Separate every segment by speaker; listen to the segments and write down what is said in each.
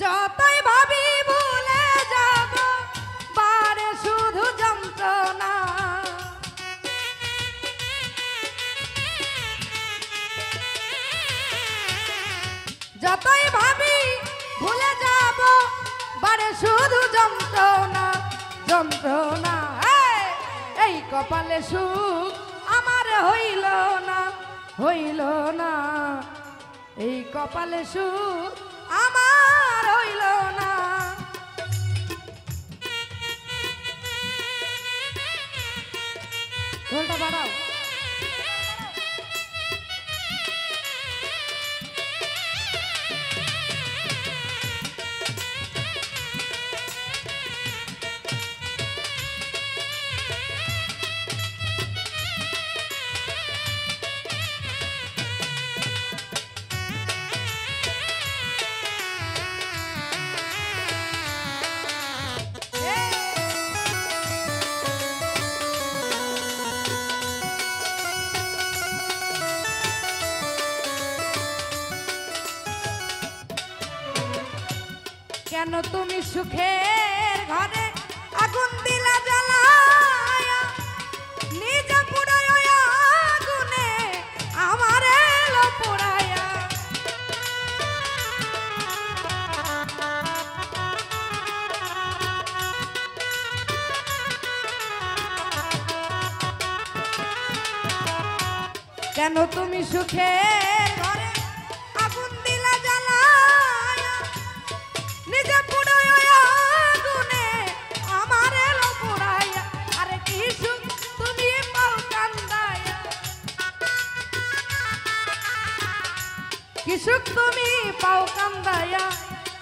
Speaker 1: যতই ভাবি ভুলে যাব বারে শুধু যন্ত্রণা। যতই ভাবি ভুলে যাব বারে শুধু যন্ত্রণা যন্ত্রণা। এই কপালে সুখ আমার হইল না হইল না, এই কপালে সুখ আমার হইল না। ঢোলটা বাড়াও। কেন তুমি সুখের ঘরে আগুন দিলা জ্বালায়া, নিজে পুড়ায় আগুনে আমার এলো পোড়ায়া। কেন তুমি সুখের ঘরে আগুন দিলা জ্বালায়া, নিজে পুড়ায় আগুনে আমার এলো পোড়ায়া। আরে কি সুখ তুমি পাও কান্দায়া, কি সুখ তুমি পাও কান্দায়া।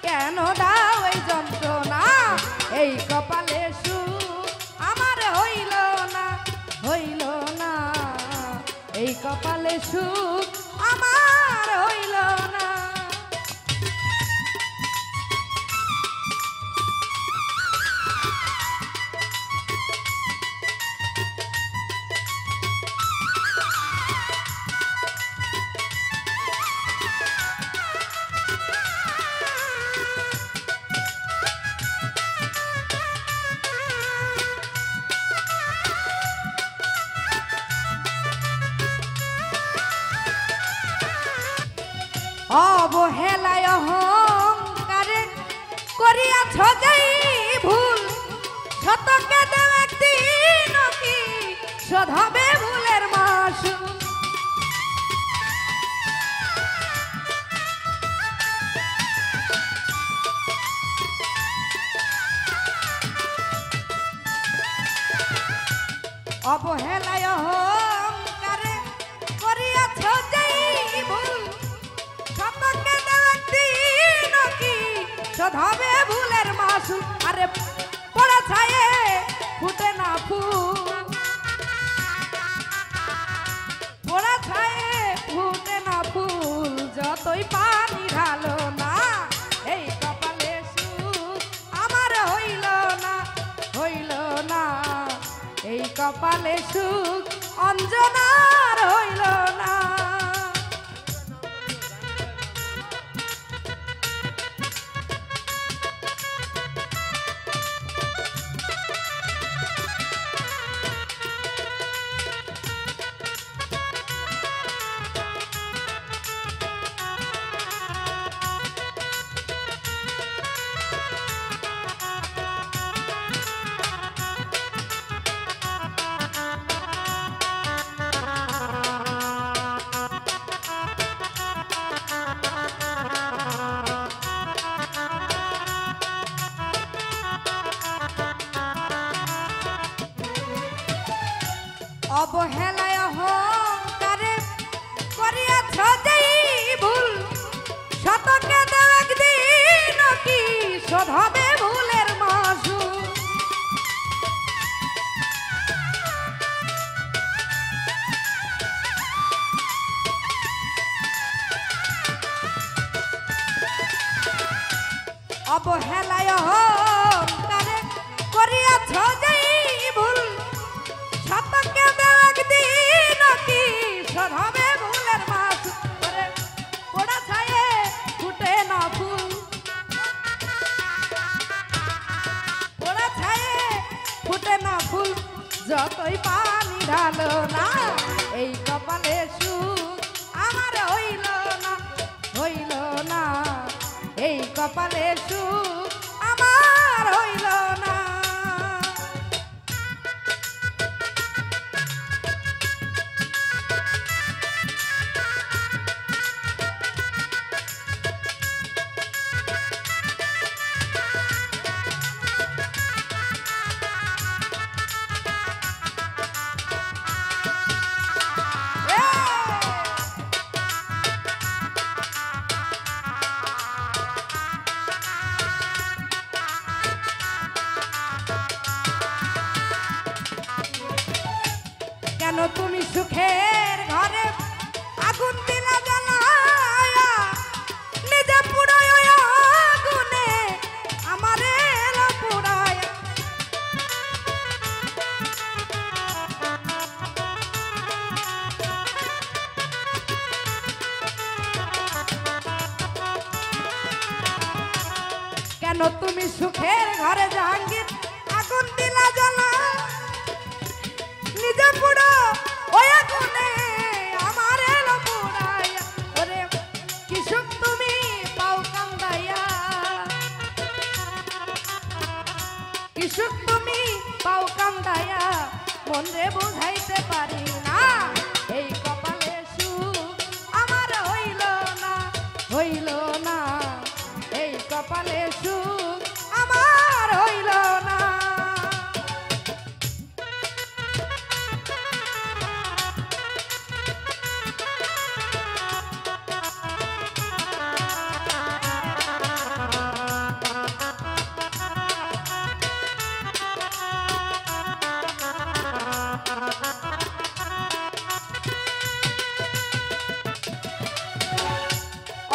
Speaker 1: কেন দাও এই যন্ত্রণা, এই কপালে সুখ আমার হইল না হইল না, এই কপালে সুখ আমার হইল না। অবহেলায় অহংকারে করিয়াছ যেই ভুল, শতকে দেও একদিন কি শোধ হবে ভুলের মাসুল। অবহেলায় অহংকারে করিয়াছ যেই ভুল, শতকে দেও একদিন কি শোধ হবে ভুলের মাসুল। আরে পড়া ছায়ে ফুটে না ফুল, পড়া ছায়ে ফুটে না ফুল, যতই পানি ঢালো না এই কপালে সুখ আমার হইল না হইল না, এই কপালে সুখ অঞ্জনার হইল না। অবহেলায় অহংকারে করিয়াছ যেই ভুল, শতকে দেও একদিন কি শোধ হবে ভুলের মাসুল। অবহেলায় অহংকারে করিয়াছ যেই ভুল, শতকে দেও একদিন কি শোধ হবে ভুলের মাসুল। পড়া ছায়ে ফুটে না ফুল, যতই পানি ঢালো না এই কপালে সুখ আমার হইল না হইল না এই কপালে সুখ আমার হইল না। কেন তুমি সুখের ঘরে আগুন দিলা জ্বালায়া নিজে পুড়ায় আগুনে আমারে এলো পুড়ায়। কেন তুমি সুখের ঘরে জাহাঙ্গীর আগুন দিলা জ্বালা নিজে পুড়ো ওই আগুনে আমার এলো পুড়াইয়া। ওরে কি সুখ তুমি পাও কান্দাইয়া কি সুখ তুমি পাও কান্দাইয়া মন রে বুঝাইতে পারি না এই কপালে সুখ আমার হইল না হইল না এই কপালে সুখ আমার হইল না।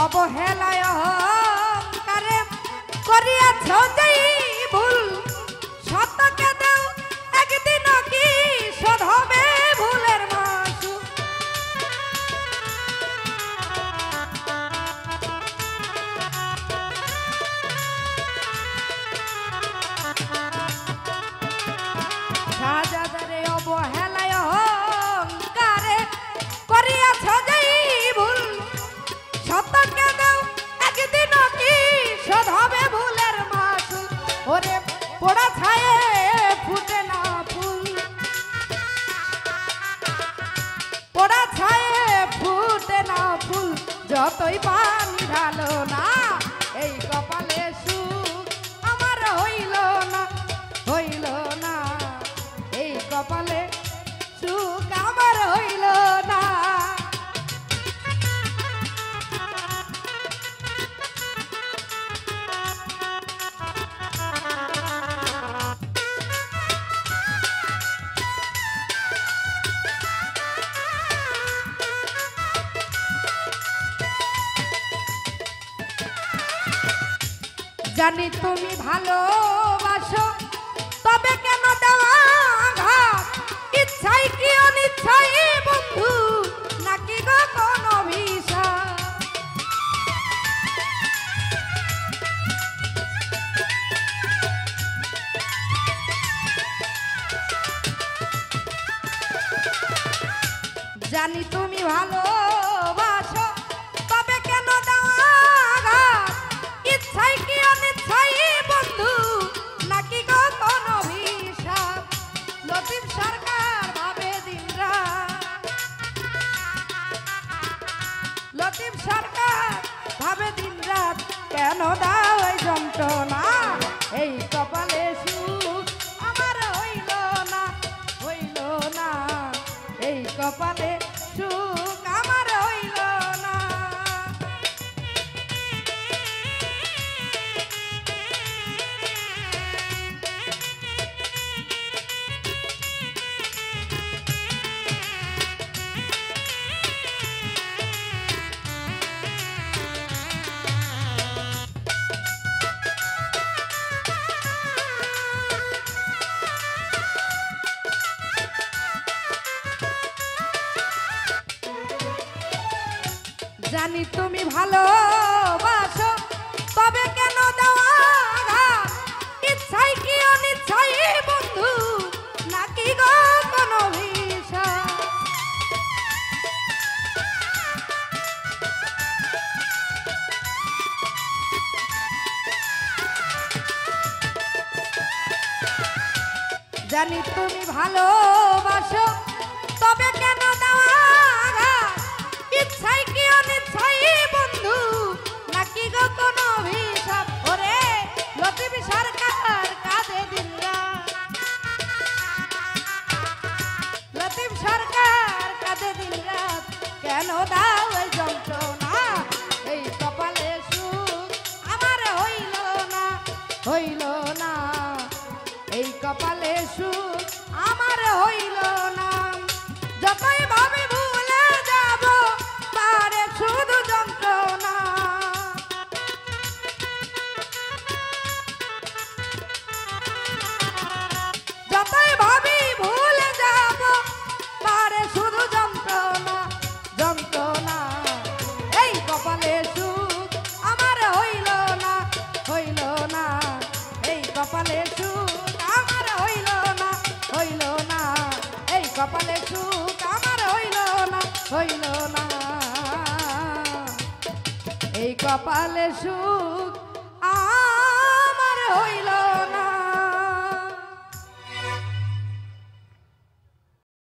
Speaker 1: অবহেলায় অহংকারে করিয়াছ যেই ভুল সত্যকে দেও একদিন কি শোধ হবে ভুলের মাসু। সাজাদারে অবহেলায় অহংকারে করিয়াছ যেই ভুল সত্যকে দেও একদিন কি শোধ হবে ভুলের মাসুল। ওরে পোড়া ছায়ে ফুটে না ফুল পোড়া ছায়ে ফুটে না ফুল যতই পানি ঢালো না এই কপালে সুখ আমার হইল না হইল না এই কপালে সুখ আমার হইল না। জানি তুমি ভালোবাসো তবে কেন দেওয়া আঘাত ইচ্ছাই কি অনিচ্ছাই বন্ধু নাকি গো কোন অভিশাপ। জানি তুমি ভালোবাসো তবে কেন দেওয়া আঘাত ইচ্ছাই কি অনিচ্ছাই বন্ধু নাকি গো কোন অভিশাপ। লতিফ সরকার ভাবে দিনরাত লতিফ সরকার ভাবে দিনরাত কেন দাও এই যন্ত্রণা এই কপালে সুখ আমার হইল না হইল না এই কপালে সুখ আমার হইল না। জানি তুমি ভালোবাসো তবে কেন দেওয়া আঘাত ইচ্ছাই কি অনিচ্ছাই বন্ধু নাকি গো জানি তুমি ভালোবাসো তবে কেন দেওয়া আঘাত? ইচ্ছাই কি অনিচ্ছাই বন্ধু নাকি গো কোনো অভিশাপ? ওরে লতিফ সরকার কাঁদে দিনরাত, লতিফ সরকার কাঁদে দিনরাত, কেন দাও এই যন্ত্রণা? এই কপালে সুখ আমার হইল না, হইল না, এই কপালে সুখ আমার হইল না। যতই ভাবি ভুলে যাব পারে শুধু যন্ত্রণা। যতই ভাবি ভুলে যাব পারে শুধু যন্ত্রণা, যন্ত্রণা। এই কপালে সুখ আমার হইল না, হইল না, এই কপালে সুখ আমার হইল না, হইল না, এই কপালে সুখ আমার হইল না, হইল না, এই কপালে সুখ আমার হইল না।